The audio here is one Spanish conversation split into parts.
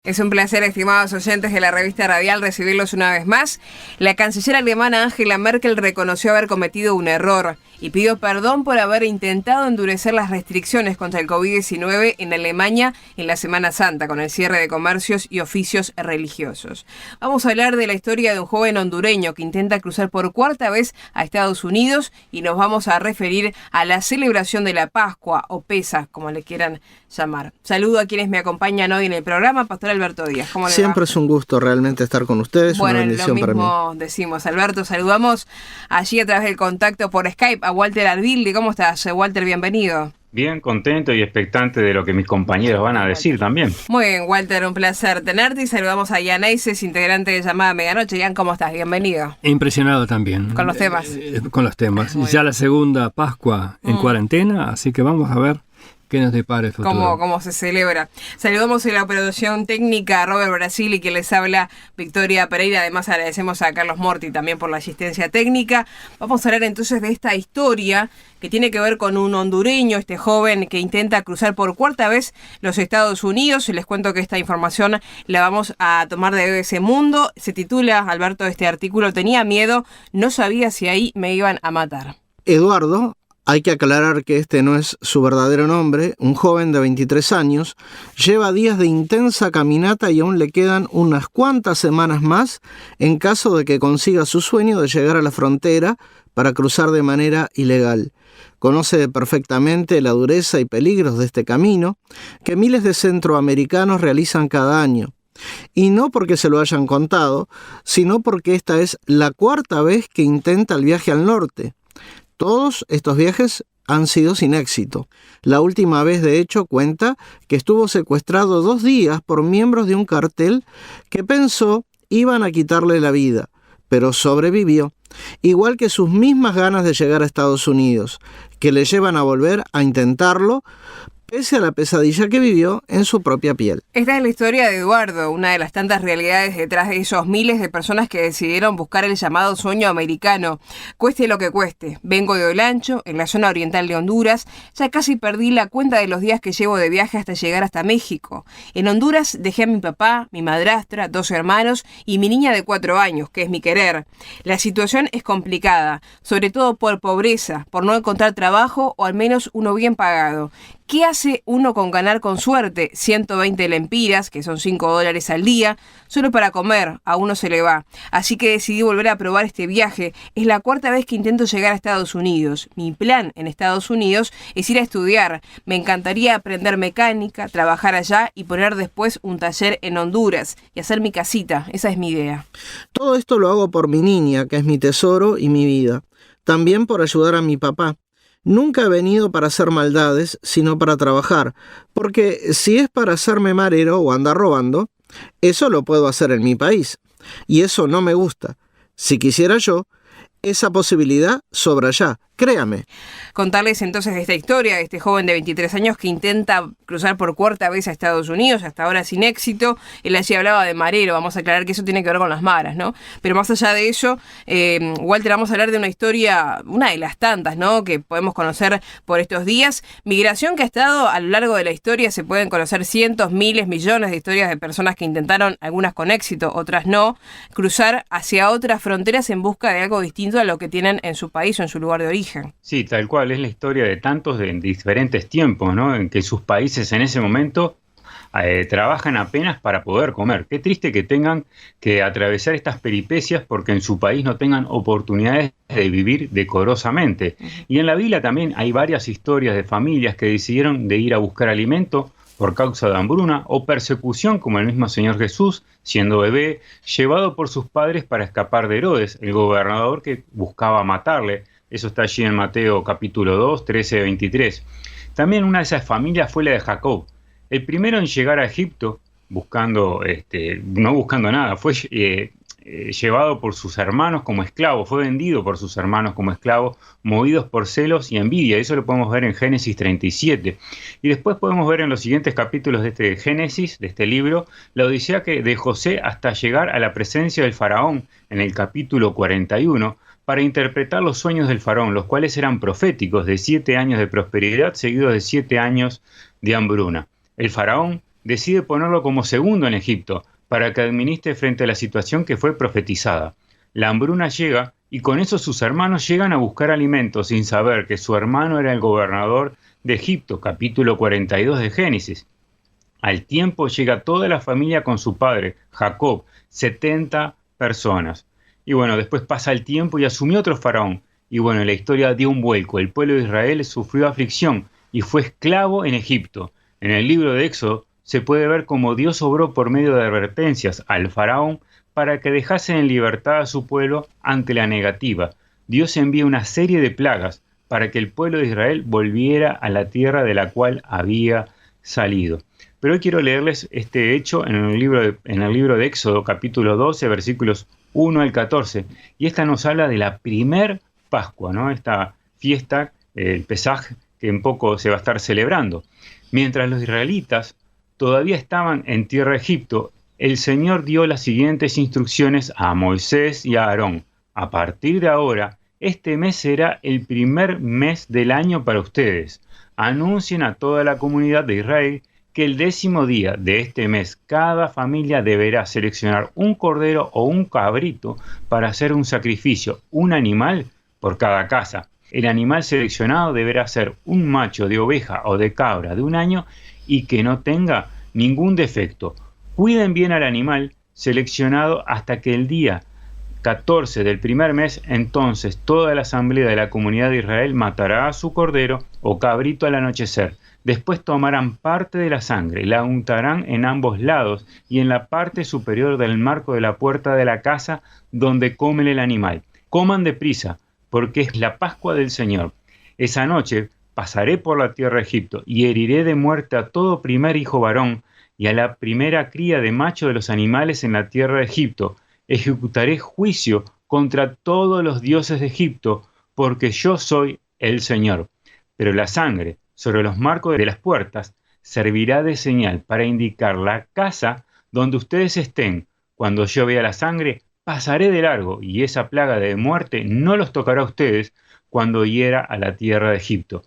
Es un placer, estimados oyentes de la revista Radial, recibirlos una vez más. La canciller alemana Angela Merkel reconoció haber cometido un error y pidió perdón por haber intentado endurecer las restricciones contra el COVID-19 en Alemania en la Semana Santa, con el cierre de comercios y oficios religiosos. Vamos a hablar de la historia de un joven hondureño que intenta cruzar por cuarta vez a Estados Unidos y nos vamos a referir a la celebración de la Pascua o Pesaj, como le quieran llamar. Saludo a quienes me acompañan hoy en el programa. Pastor Alberto Díaz, ¿cómo le va? Siempre es un gusto realmente estar con ustedes, bueno, una bendición para mí. Bueno, lo mismo decimos, Alberto. Saludamos allí a través del contacto por Skype a Walter Arbildi. ¿Cómo estás, Walter? Bienvenido. Bien, contento y expectante de lo que mis compañeros van a decir también. Muy bien, Walter, un placer tenerte y saludamos a Ian Eises, integrante de Llamada Medianoche. Ian, ¿cómo estás? Bienvenido. Impresionado también. Con los temas. Con los temas. Ya la segunda Pascua en cuarentena, así que vamos a ver qué nos depara el futuro. ¿Cómo se celebra? Saludamos en la producción técnica a Robert Brasil y que les habla Victoria Pereira. Además agradecemos a Carlos Morti también por la asistencia técnica. Vamos a hablar entonces de esta historia que tiene que ver con un hondureño, este joven que intenta cruzar por cuarta vez los Estados Unidos. Les cuento que esta información la vamos a tomar de BBC Mundo. Se titula, Alberto, este artículo: Tenía miedo, no sabía si ahí me iban a matar. Eduardo, hay que aclarar que este no es su verdadero nombre, un joven de 23 años, lleva días de intensa caminata y aún le quedan unas cuantas semanas más en caso de que consiga su sueño de llegar a la frontera para cruzar de manera ilegal. Conoce perfectamente la dureza y peligros de este camino que miles de centroamericanos realizan cada año. Y no porque se lo hayan contado, sino porque esta es la cuarta vez que intenta el viaje al norte. Todos estos viajes han sido sin éxito. La última vez, de hecho, cuenta que estuvo secuestrado 2 días por miembros de un cartel que pensó iban a quitarle la vida, pero sobrevivió, igual que sus mismas ganas de llegar a Estados Unidos, que le llevan a volver a intentarlo, pese a la pesadilla que vivió en su propia piel. Esta es la historia de Eduardo, una de las tantas realidades detrás de esos miles de personas que decidieron buscar el llamado sueño americano. Cueste lo que cueste. Vengo de Olancho, en la zona oriental de Honduras. Ya casi perdí la cuenta de los días que llevo de viaje hasta llegar hasta México. En Honduras dejé a mi papá, mi madrastra, 2 hermanos y mi niña de 4 años, que es mi querer. La situación es complicada, sobre todo por pobreza, por no encontrar trabajo o al menos uno bien pagado. ¿Qué hace uno con ganar con suerte 120 lempiras, que son $5 al día, solo para comer? A uno se le va. Así que decidí volver a probar este viaje. Es la cuarta vez que intento llegar a Estados Unidos. Mi plan en Estados Unidos es ir a estudiar. Me encantaría aprender mecánica, trabajar allá y poner después un taller en Honduras y hacer mi casita. Esa es mi idea. Todo esto lo hago por mi niña, que es mi tesoro y mi vida. También por ayudar a mi papá. Nunca he venido para hacer maldades, sino para trabajar, porque si es para hacerme marero o andar robando, eso lo puedo hacer en mi país, y eso no me gusta. Si quisiera yo, esa posibilidad sobra ya, créame. Contarles entonces esta historia de este joven de 23 años que intenta cruzar por cuarta vez a Estados Unidos, hasta ahora sin éxito. Él allí hablaba de marero, vamos a aclarar que eso tiene que ver con las maras, ¿no? Pero más allá de ello, Walter, vamos a hablar de una historia, una de las tantas, ¿no?, que podemos conocer por estos días. Migración que ha estado a lo largo de la historia, se pueden conocer cientos, miles, millones de historias de personas que intentaron, algunas con éxito, otras no, cruzar hacia otras fronteras en busca de algo distinto a lo que tienen en su país o en su lugar de origen. Sí, tal cual, es la historia de tantos en diferentes tiempos, ¿no? En que sus países en ese momento trabajan apenas para poder comer. Qué triste que tengan que atravesar estas peripecias porque en su país no tengan oportunidades de vivir decorosamente. Y en la Biblia también hay varias historias de familias que decidieron de ir a buscar alimento por causa de hambruna o persecución, como el mismo Señor Jesús, siendo bebé, llevado por sus padres para escapar de Herodes, el gobernador que buscaba matarle. Eso está allí en Mateo capítulo 2, 13-23. También una de esas familias fue la de Jacob. El primero en llegar a Egipto, no buscando nada, fue llevado por sus hermanos como esclavo, fue vendido por sus hermanos como esclavo, movidos por celos y envidia. Eso lo podemos ver en Génesis 37. Y después podemos ver en los siguientes capítulos de este Génesis, de este libro, la odisea de José hasta llegar a la presencia del faraón en el capítulo 41, para interpretar los sueños del faraón, los cuales eran proféticos, de 7 años de prosperidad seguidos de 7 años de hambruna. El faraón decide ponerlo como segundo en Egipto, para que administre frente a la situación que fue profetizada. La hambruna llega y con eso sus hermanos llegan a buscar alimento sin saber que su hermano era el gobernador de Egipto, capítulo 42 de Génesis. Al tiempo llega toda la familia con su padre, Jacob, 70 personas. Y bueno, después pasa el tiempo y asumió otro faraón. Y bueno, la historia dio un vuelco. El pueblo de Israel sufrió aflicción y fue esclavo en Egipto. En el libro de Éxodo se puede ver cómo Dios obró por medio de advertencias al faraón para que dejase en libertad a su pueblo ante la negativa. Dios envía una serie de plagas para que el pueblo de Israel volviera a la tierra de la cual había salido. Pero hoy quiero leerles este hecho en el libro de Éxodo, capítulo 12, versículos 1 al 14. Y esta nos habla de la primer Pascua, ¿no? Esta fiesta, el Pesaj, que en poco se va a estar celebrando. Mientras los israelitas todavía estaban en tierra de Egipto, el Señor dio las siguientes instrucciones a Moisés y a Aarón. A partir de ahora, este mes será el primer mes del año para ustedes. Anuncien a toda la comunidad de Israel que el 10º día de este mes cada familia deberá seleccionar un cordero o un cabrito para hacer un sacrificio, un animal por cada casa. El animal seleccionado deberá ser un macho de oveja o de cabra de 1 año y que no tenga ningún defecto. Cuiden bien al animal seleccionado hasta que el día 14 del primer mes, entonces toda la asamblea de la comunidad de Israel matará a su cordero o cabrito al anochecer. Después tomarán parte de la sangre, la untarán en ambos lados y en la parte superior del marco de la puerta de la casa donde comen el animal. Coman deprisa, porque es la Pascua del Señor. Esa noche pasaré por la tierra de Egipto y heriré de muerte a todo primer hijo varón y a la primera cría de macho de los animales en la tierra de Egipto. Ejecutaré juicio contra todos los dioses de Egipto, porque yo soy el Señor. Pero la sangre sobre los marcos de las puertas servirá de señal para indicar la casa donde ustedes estén. Cuando yo vea la sangre, pasaré de largo, y esa plaga de muerte no los tocará a ustedes cuando hiera a la tierra de Egipto.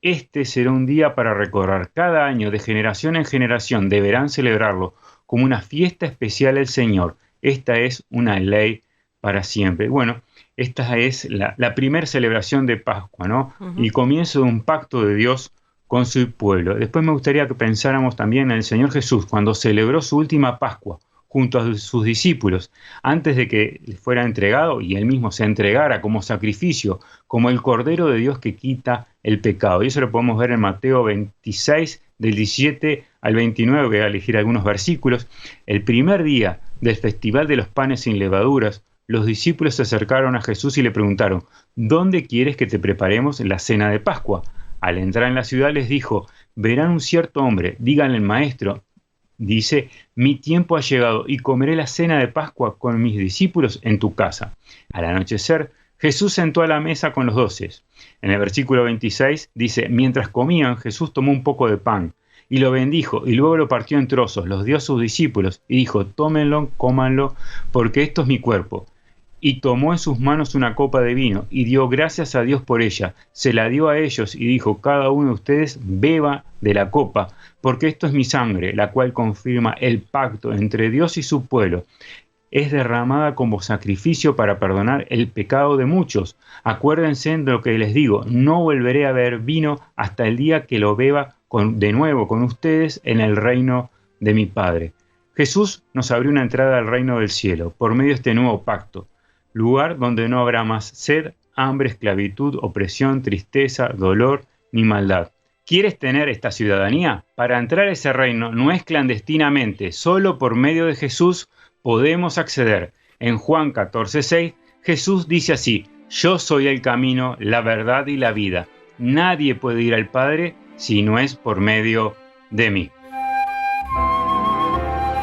Este será un día para recordar. Cada año, de generación en generación, deberán celebrarlo como una fiesta especial al Señor. Esta es una ley para siempre. Bueno, esta es la primera celebración de Pascua, ¿no? Y comienzo de un pacto de Dios con su pueblo. Después me gustaría que pensáramos también en el Señor Jesús, cuando celebró su última Pascua junto a sus discípulos, antes de que fuera entregado y él mismo se entregara como sacrificio, como el Cordero de Dios que quita el pecado. Y eso lo podemos ver en Mateo 26, del 17 al 29, voy a elegir algunos versículos. El primer día del Festival de los Panes sin Levaduras, los discípulos se acercaron a Jesús y le preguntaron: ¿dónde quieres que te preparemos la cena de Pascua? Al entrar en la ciudad les dijo: verán un cierto hombre, díganle al maestro, dice: mi tiempo ha llegado y comeré la cena de Pascua con mis discípulos en tu casa. Al anochecer, Jesús sentó a la mesa con los 12. En el versículo 26 dice: mientras comían, Jesús tomó un poco de pan y lo bendijo y luego lo partió en trozos, los dio a sus discípulos y dijo: tómenlo, cómanlo, porque esto es mi cuerpo. Y tomó en sus manos una copa de vino y dio gracias a Dios por ella. Se la dio a ellos y dijo: cada uno de ustedes beba de la copa, porque esto es mi sangre, la cual confirma el pacto entre Dios y su pueblo. Es derramada como sacrificio para perdonar el pecado de muchos. Acuérdense de lo que les digo: no volveré a beber vino hasta el día que lo beba de nuevo con ustedes en el reino de mi Padre. Jesús nos abrió una entrada al reino del cielo por medio de este nuevo pacto. Lugar donde no habrá más sed, hambre, esclavitud, opresión, tristeza, dolor ni maldad. ¿Quieres tener esta ciudadanía? Para entrar a ese reino no es clandestinamente, solo por medio de Jesús podemos acceder. En Juan 14:6, Jesús dice así: yo soy el camino, la verdad y la vida. Nadie puede ir al Padre si no es por medio de mí.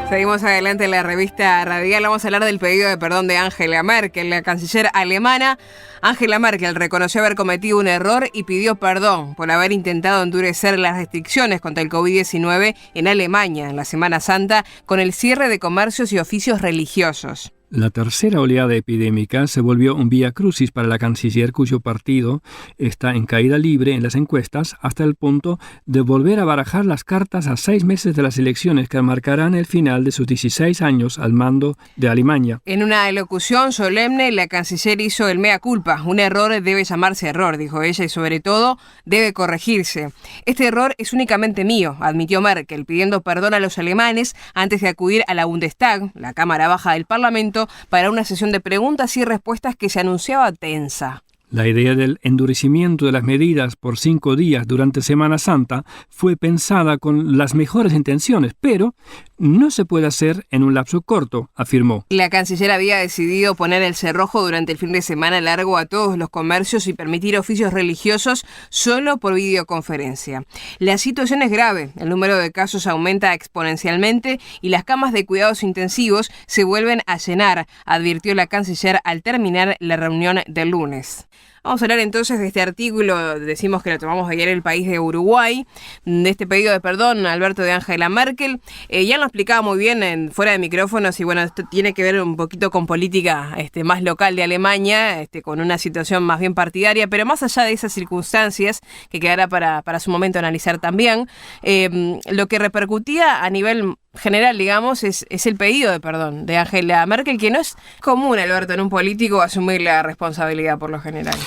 Seguimos adelante en la revista Radial. Vamos a hablar del pedido de perdón de Angela Merkel, la canciller alemana. Angela Merkel reconoció haber cometido un error y pidió perdón por haber intentado endurecer las restricciones contra el COVID-19 en Alemania en la Semana Santa con el cierre de comercios y oficios religiosos. La tercera oleada epidémica se volvió un vía crucis para la canciller, cuyo partido está en caída libre en las encuestas hasta el punto de volver a barajar las cartas a 6 meses de las elecciones que marcarán el final de sus 16 años al mando de Alemania. En una elocución solemne, la canciller hizo el mea culpa. Un error debe llamarse error, dijo ella, y sobre todo debe corregirse. Este error es únicamente mío, admitió Merkel, pidiendo perdón a los alemanes antes de acudir a la Bundestag, la Cámara Baja del Parlamento, para una sesión de preguntas y respuestas que se anunciaba tensa. La idea del endurecimiento de las medidas por 5 días durante Semana Santa fue pensada con las mejores intenciones, pero no se puede hacer en un lapso corto, afirmó. La canciller había decidido poner el cerrojo durante el fin de semana largo a todos los comercios y permitir oficios religiosos solo por videoconferencia. La situación es grave, el número de casos aumenta exponencialmente y las camas de cuidados intensivos se vuelven a llenar, advirtió la canciller al terminar la reunión del lunes. Vamos a hablar entonces de este artículo, decimos que lo tomamos ayer El País de Uruguay, de este pedido de perdón, Alberto, de Angela Merkel. Ya lo explicaba muy bien fuera de micrófonos y bueno, esto tiene que ver un poquito con política más local de Alemania, con una situación más bien partidaria, pero más allá de esas circunstancias, que quedará para su momento analizar también, lo que repercutía a nivel general, digamos, es el pedido de perdón de Angela Merkel, que no es común, Alberto, en un político asumir la responsabilidad por lo general.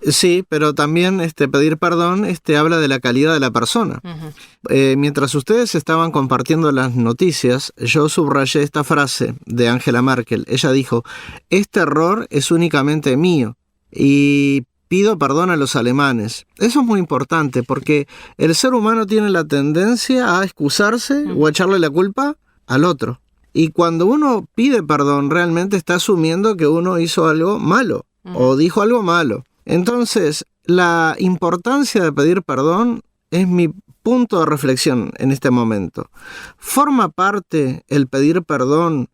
Sí, pero también pedir perdón habla de la calidad de la persona. Uh-huh. Mientras ustedes estaban compartiendo las noticias, yo subrayé esta frase de Angela Merkel. Ella dijo, este error es únicamente mío y pido perdón a los alemanes. Eso es muy importante porque el ser humano tiene la tendencia a excusarse o a echarle la culpa al otro. Y cuando uno pide perdón, realmente está asumiendo que uno hizo algo malo o dijo algo malo. Entonces, la importancia de pedir perdón es mi punto de reflexión en este momento. ¿Forma parte el pedir perdón,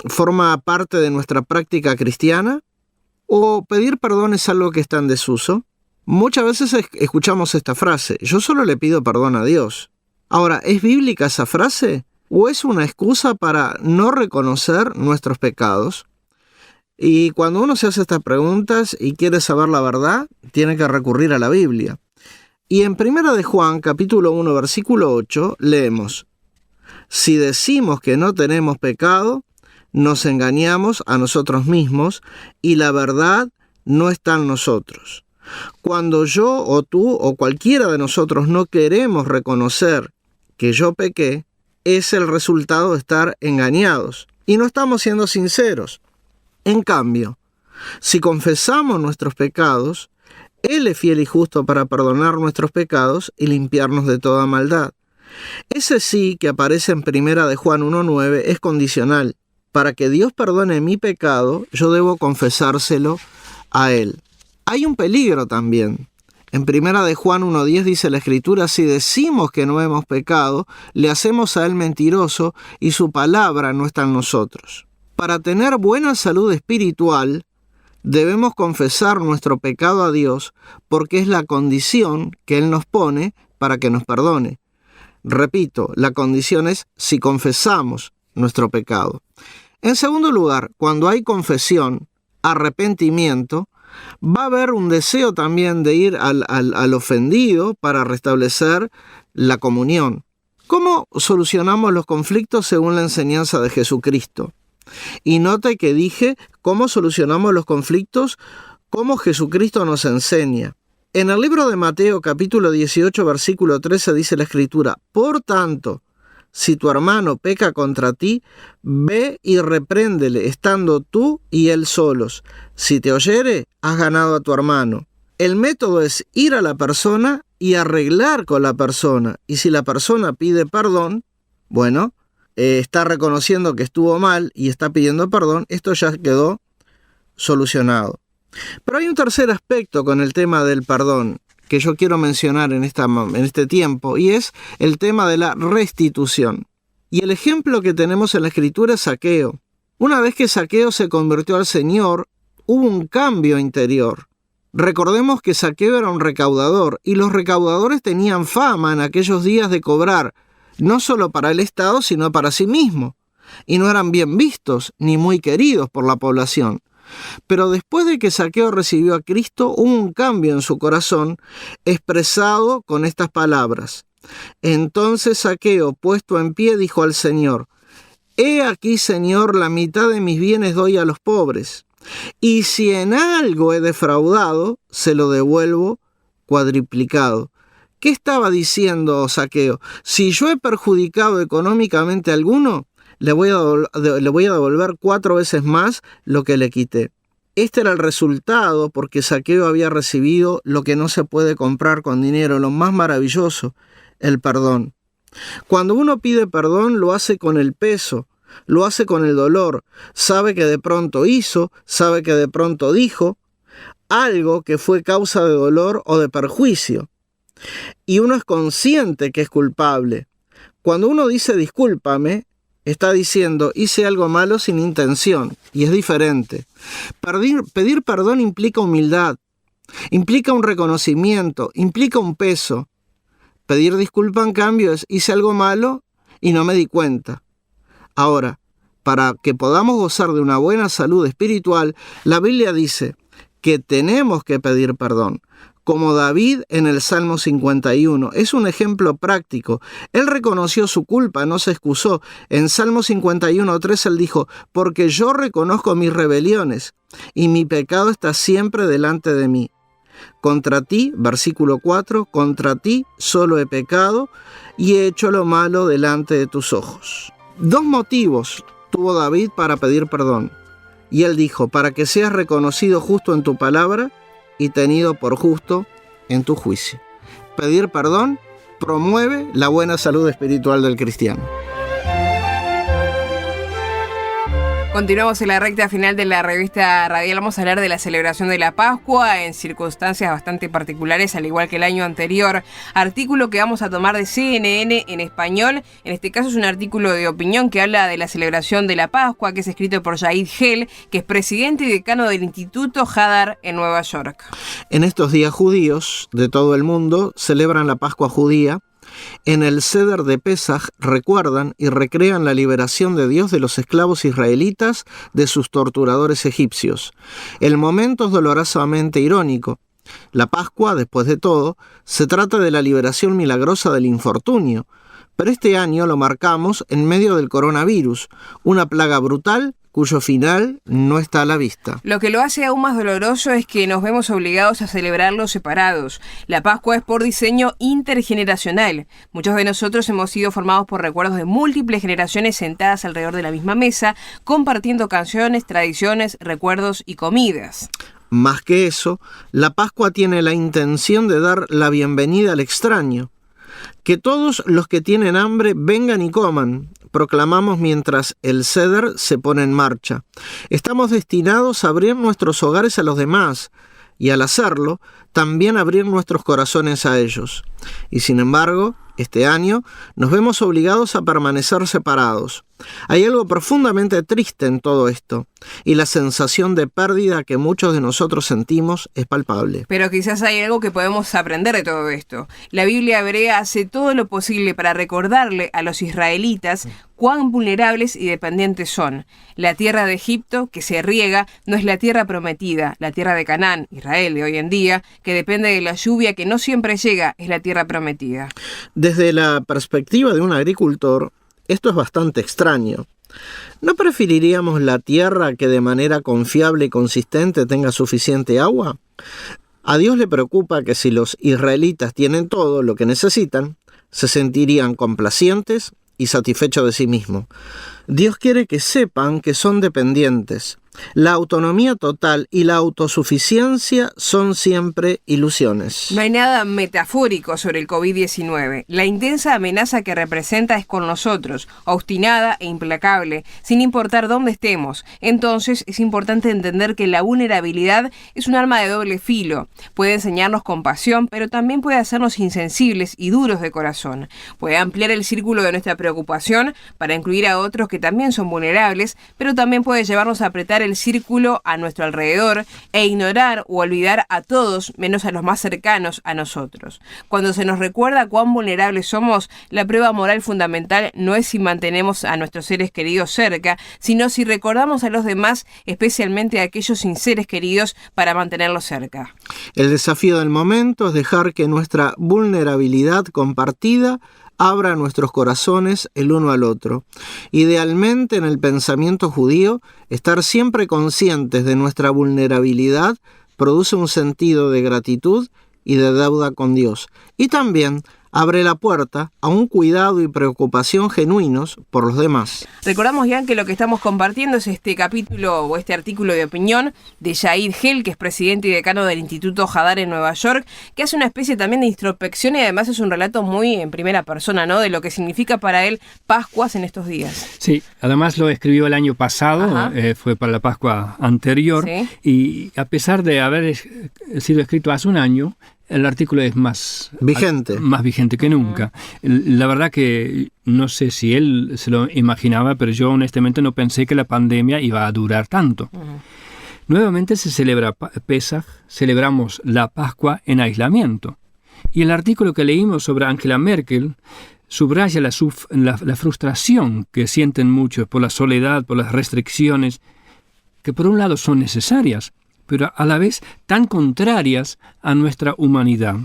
forma parte de nuestra práctica cristiana? ¿O pedir perdón es algo que está en desuso? Muchas veces escuchamos esta frase, yo solo le pido perdón a Dios. Ahora, ¿es bíblica esa frase? ¿O es una excusa para no reconocer nuestros pecados? Y cuando uno se hace estas preguntas y quiere saber la verdad, tiene que recurrir a la Biblia. Y en 1 de Juan, capítulo 1, versículo 8, leemos, si decimos que no tenemos pecado, nos engañamos a nosotros mismos y la verdad no está en nosotros. Cuando yo o tú o cualquiera de nosotros no queremos reconocer que yo pequé, es el resultado de estar engañados y no estamos siendo sinceros. En cambio, si confesamos nuestros pecados, Él es fiel y justo para perdonar nuestros pecados y limpiarnos de toda maldad. Ese sí que aparece en 1 de Juan 1:9 es condicional. Para que Dios perdone mi pecado, yo debo confesárselo a Él. Hay un peligro también. En 1 de Juan 1:10 dice la Escritura, si decimos que no hemos pecado, le hacemos a Él mentiroso y su palabra no está en nosotros. Para tener buena salud espiritual, debemos confesar nuestro pecado a Dios porque es la condición que Él nos pone para que nos perdone. Repito, la condición es si confesamos nuestro pecado. En segundo lugar, cuando hay confesión, arrepentimiento, va a haber un deseo también de ir al ofendido para restablecer la comunión. ¿Cómo solucionamos los conflictos según la enseñanza de Jesucristo? Y note que dije cómo solucionamos los conflictos, cómo Jesucristo nos enseña. En el libro de Mateo, capítulo 18, versículo 13, dice la Escritura, por tanto, si tu hermano peca contra ti, ve y repréndele, estando tú y él solos. Si te oyere, has ganado a tu hermano. El método es ir a la persona y arreglar con la persona. Y si la persona pide perdón, bueno, está reconociendo que estuvo mal y está pidiendo perdón, esto ya quedó solucionado. Pero hay un tercer aspecto con el tema del perdón que yo quiero mencionar en este tiempo, y es el tema de la restitución. Y el ejemplo que tenemos en la Escritura es Zaqueo. Una vez que Zaqueo se convirtió al Señor, hubo un cambio interior. Recordemos que Zaqueo era un recaudador, y los recaudadores tenían fama en aquellos días de cobrar, no solo para el Estado, sino para sí mismo. y no eran bien vistos ni muy queridos por la población. Pero después de que Zaqueo recibió a Cristo, hubo un cambio en su corazón expresado con estas palabras. Entonces Zaqueo, puesto en pie, dijo al Señor: «He aquí, Señor, la mitad de mis bienes doy a los pobres, y si en algo he defraudado, se lo devuelvo cuadriplicado». ¿Qué estaba diciendo Zaqueo? Si yo he perjudicado económicamente a alguno, le voy a devolver 4 veces más lo que le quité. Este era el resultado, porque Zaqueo había recibido lo que no se puede comprar con dinero, lo más maravilloso, el perdón. Cuando uno pide perdón, lo hace con el peso, lo hace con el dolor. Sabe que de pronto hizo, sabe que de pronto dijo algo que fue causa de dolor o de perjuicio. Y uno es consciente que es culpable. Cuando uno dice discúlpame, está diciendo hice algo malo sin intención, y es diferente. Pedir perdón implica humildad, implica un reconocimiento, implica un peso. Pedir disculpa, en cambio, es hice algo malo y no me di cuenta. Ahora, para que podamos gozar de una buena salud espiritual, la Biblia dice que tenemos que pedir perdón. Como David en el Salmo 51. Es un ejemplo práctico. Él reconoció su culpa, no se excusó. En Salmo 51:3 él dijo: «Porque yo reconozco mis rebeliones, y mi pecado está siempre delante de mí. Contra ti», versículo 4, «contra ti solo he pecado, y he hecho lo malo delante de tus ojos». 2 motivos tuvo David para pedir perdón. Y él dijo: «Para que seas reconocido justo en tu palabra, y tenido por justo en tu juicio». Pedir perdón promueve la buena salud espiritual del cristiano. Continuamos en la recta final de la revista radial. Vamos a hablar de la celebración de la Pascua en circunstancias bastante particulares, al igual que el año anterior. Artículo que vamos a tomar de CNN en español. En este caso es un artículo de opinión que habla de la celebración de la Pascua, que es escrito por Yair Hell, que es presidente y decano del Instituto Hadar en Nueva York. En estos días judíos de todo el mundo celebran la Pascua judía. En el Seder de Pesaj recuerdan y recrean la liberación de Dios de los esclavos israelitas de sus torturadores egipcios. El momento es dolorosamente irónico. La Pascua, después de todo, se trata de la liberación milagrosa del infortunio, pero este año lo marcamos en medio del coronavirus, una plaga brutal cuyo final no está a la vista. Lo que lo hace aún más doloroso es que nos vemos obligados a celebrarlo separados. La Pascua es por diseño intergeneracional. Muchos de nosotros hemos sido formados por recuerdos de múltiples generaciones sentadas alrededor de la misma mesa, compartiendo canciones, tradiciones, recuerdos y comidas. Más que eso, la Pascua tiene la intención de dar la bienvenida al extraño. Que todos los que tienen hambre vengan y coman, proclamamos mientras el Seder se pone en marcha. Estamos destinados a abrir nuestros hogares a los demás y al hacerlo, también abrir nuestros corazones a ellos. Y sin embargo, este año nos vemos obligados a permanecer separados. Hay algo profundamente triste en todo esto, y la sensación de pérdida que muchos de nosotros sentimos es palpable. Pero quizás hay algo que podemos aprender de todo esto. La Biblia hebrea hace todo lo posible para recordarle a los israelitas cuán vulnerables y dependientes son. La tierra de Egipto, que se riega, no es la tierra prometida. La tierra de Canaán, Israel de hoy en día, que depende de la lluvia que no siempre llega, es la tierra prometida. Desde la perspectiva de un agricultor, esto es bastante extraño. ¿No preferiríamos la tierra que de manera confiable y consistente tenga suficiente agua? A Dios le preocupa que si los israelitas tienen todo lo que necesitan, se sentirían complacientes y satisfechos de sí mismos. Dios quiere que sepan que son dependientes. La autonomía total y la autosuficiencia son siempre ilusiones. No hay nada metafórico sobre el COVID-19. La intensa amenaza que representa es con nosotros, obstinada e implacable, sin importar dónde estemos. Entonces es importante entender que la vulnerabilidad es un arma de doble filo. Puede enseñarnos compasión, pero también puede hacernos insensibles y duros de corazón. Puede ampliar el círculo de nuestra preocupación para incluir a otros que también son vulnerables, pero también puede llevarnos a apretar el círculo a nuestro alrededor e ignorar o olvidar a todos menos a los más cercanos a nosotros. Cuando se nos recuerda cuán vulnerables somos, la prueba moral fundamental no es si mantenemos a nuestros seres queridos cerca, sino si recordamos a los demás, especialmente a aquellos sin seres queridos, para mantenerlos cerca. El desafío del momento es dejar que nuestra vulnerabilidad compartida abra nuestros corazones el uno al otro. Idealmente, en el pensamiento judío, estar siempre conscientes de nuestra vulnerabilidad produce un sentido de gratitud y de deuda con Dios. Y también abre la puerta a un cuidado y preocupación genuinos por los demás. Recordamos, Jan, que lo que estamos compartiendo es este capítulo o este artículo de opinión de Yair Hell, que es presidente y decano del Instituto Hadar en Nueva York, que hace una especie también de introspección y además es un relato muy en primera persona, ¿no?, de lo que significa para él Pascuas en estos días. Sí, además lo escribió el año pasado, fue para la Pascua anterior, ¿sí? Y a pesar de haber sido escrito hace un año, el artículo es más vigente que nunca. La verdad que no sé si él se lo imaginaba, pero yo honestamente no pensé que la pandemia iba a durar tanto. Nuevamente se celebra Pesaj, celebramos la Pascua en aislamiento. Y el artículo que leímos sobre Angela Merkel subraya la frustración que sienten muchos por la soledad, por las restricciones, que por un lado son necesarias, pero a la vez tan contrarias a nuestra humanidad.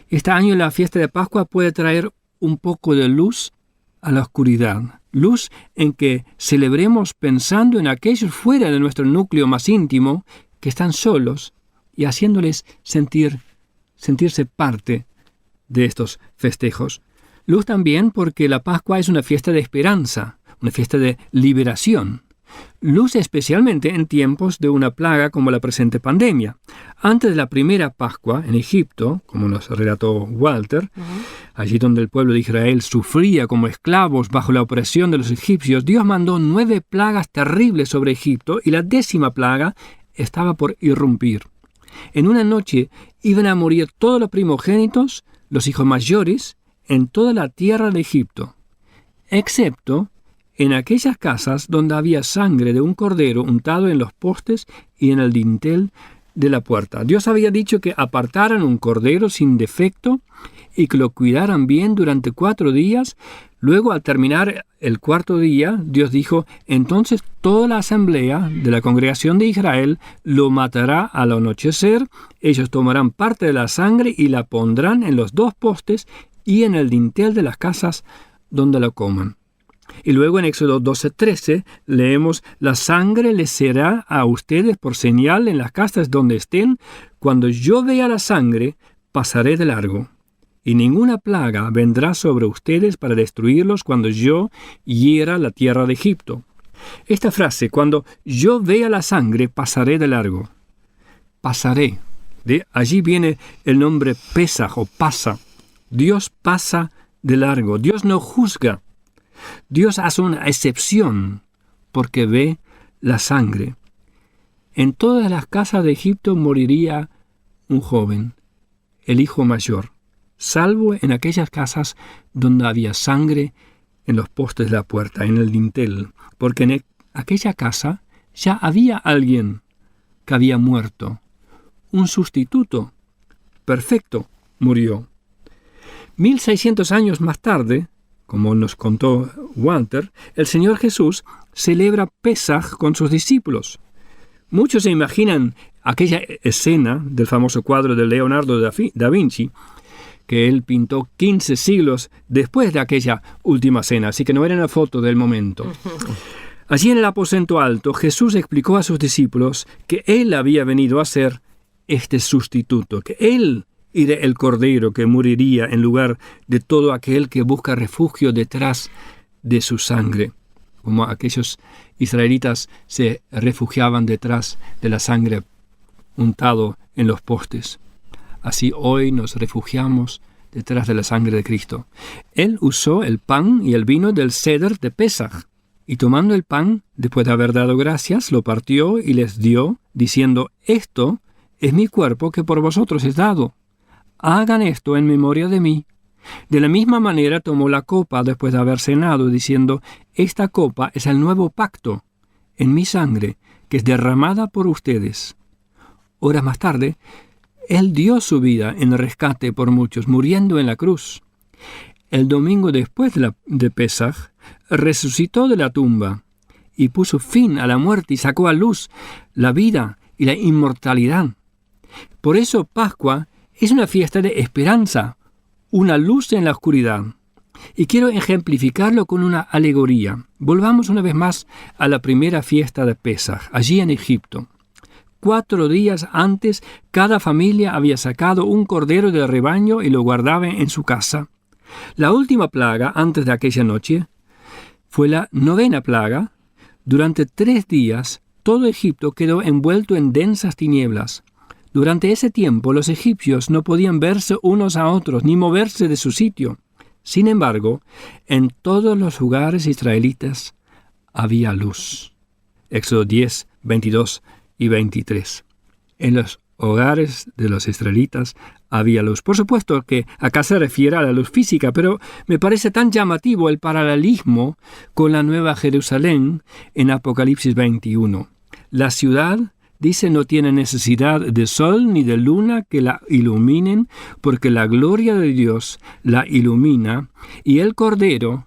Este año la fiesta de Pascua puede traer un poco de luz a la oscuridad, luz en que celebremos pensando en aquellos fuera de nuestro núcleo más íntimo que están solos y haciéndoles sentirse parte de estos festejos. Luz también porque la Pascua es una fiesta de esperanza, una fiesta de liberación. Luz especialmente en tiempos de una plaga como la presente pandemia. Antes de la primera Pascua en Egipto, como nos relató Walter, allí donde el pueblo de Israel sufría como esclavos bajo la opresión de los egipcios, Dios mandó 9 plagas terribles sobre Egipto y la 10ª plaga estaba por irrumpir. En una noche iban a morir todos los primogénitos, los hijos mayores, en toda la tierra de Egipto, excepto en aquellas casas donde había sangre de un cordero untado en los postes y en el dintel de la puerta. Dios había dicho que apartaran un cordero sin defecto y que lo cuidaran bien durante 4 días. Luego, al terminar el 4º día, Dios dijo: entonces toda la asamblea de la congregación de Israel lo matará al anochecer. Ellos tomarán parte de la sangre y la pondrán en los 2 postes y en el dintel de las casas donde la coman. Y luego en Éxodo 12:13 leemos: la sangre les será a ustedes por señal en las casas donde estén. Cuando yo vea la sangre, pasaré de largo. Y ninguna plaga vendrá sobre ustedes para destruirlos cuando yo hiera la tierra de Egipto. Esta frase, cuando yo vea la sangre, pasaré de largo. Pasaré. De allí viene el nombre Pesaj o pasa. Dios pasa de largo. Dios no juzga. Dios hace una excepción porque ve la sangre. En todas las casas de Egipto moriría un joven, el hijo mayor, salvo en aquellas casas donde había sangre en los postes de la puerta, en el dintel, porque en aquella casa ya había alguien que había muerto. Un sustituto perfecto murió. 1600 años más tarde, como nos contó Walter, el Señor Jesús celebra Pesaj con sus discípulos. Muchos se imaginan aquella escena del famoso cuadro de Leonardo da Vinci, que él pintó 15 siglos después de aquella última cena, así que no era una foto del momento. Allí en el aposento alto, Jesús explicó a sus discípulos que Él había venido a ser este sustituto, que Él era el cordero que moriría en lugar de todo aquel que busca refugio detrás de su sangre, como aquellos israelitas se refugiaban detrás de la sangre untado en los postes. Así hoy nos refugiamos detrás de la sangre de Cristo. Él usó el pan y el vino del Seder de Pesaj, y tomando el pan, después de haber dado gracias, lo partió y les dio, diciendo: esto es mi cuerpo que por vosotros es dado. Hagan esto en memoria de mí. De la misma manera tomó la copa después de haber cenado, diciendo: esta copa es el nuevo pacto en mi sangre, que es derramada por ustedes. Horas más tarde, Él dio su vida en rescate por muchos, muriendo en la cruz. El domingo después de Pesaj, resucitó de la tumba y puso fin a la muerte y sacó a luz la vida y la inmortalidad. Por eso Pascua es una fiesta de esperanza, una luz en la oscuridad. Y quiero ejemplificarlo con una alegoría. Volvamos una vez más a la primera fiesta de Pesaj, allí en Egipto. 4 días antes, cada familia había sacado un cordero del rebaño y lo guardaba en su casa. La última plaga, antes de aquella noche, fue la 9ª plaga. Durante 3 días, todo Egipto quedó envuelto en densas tinieblas. Durante ese tiempo, los egipcios no podían verse unos a otros, ni moverse de su sitio. Sin embargo, en todos los hogares israelitas había luz. Éxodo 10, 22 y 23. En los hogares de los israelitas había luz. Por supuesto que acá se refiere a la luz física, pero me parece tan llamativo el paralelismo con la Nueva Jerusalén en Apocalipsis 21. La ciudad, dice, no tiene necesidad de sol ni de luna que la iluminen, porque la gloria de Dios la ilumina y el Cordero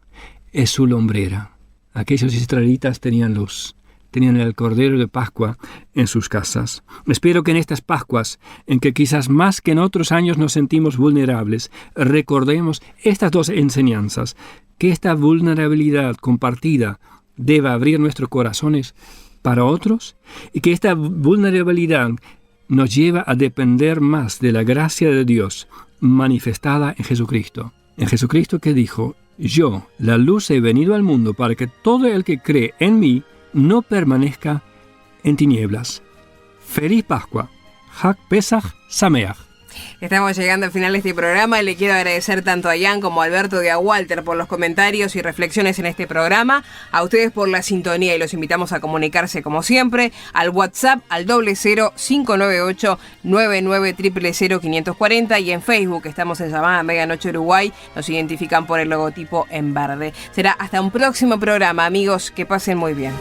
es su lumbrera. Aquellos israelitas tenían luz. Tenían el Cordero de Pascua en sus casas. Espero que en estas Pascuas, en que quizás más que en otros años nos sentimos vulnerables, recordemos estas 2 enseñanzas, que esta vulnerabilidad compartida deba abrir nuestros corazones para otros y que esta vulnerabilidad nos lleva a depender más de la gracia de Dios manifestada en Jesucristo. En Jesucristo que dijo: yo, la luz, he venido al mundo para que todo el que cree en mí no permanezca en tinieblas. ¡Feliz Pascua! Hag Pesach Sameach. Estamos llegando al final de este programa y le quiero agradecer tanto a Jan como a Alberto y a Walter por los comentarios y reflexiones en este programa, a ustedes por la sintonía y los invitamos a comunicarse como siempre al WhatsApp al 00598 99 000 540 y en Facebook estamos en Llamada Medianoche Uruguay, nos identifican por el logotipo en verde. Será hasta un próximo programa, amigos, que pasen muy bien.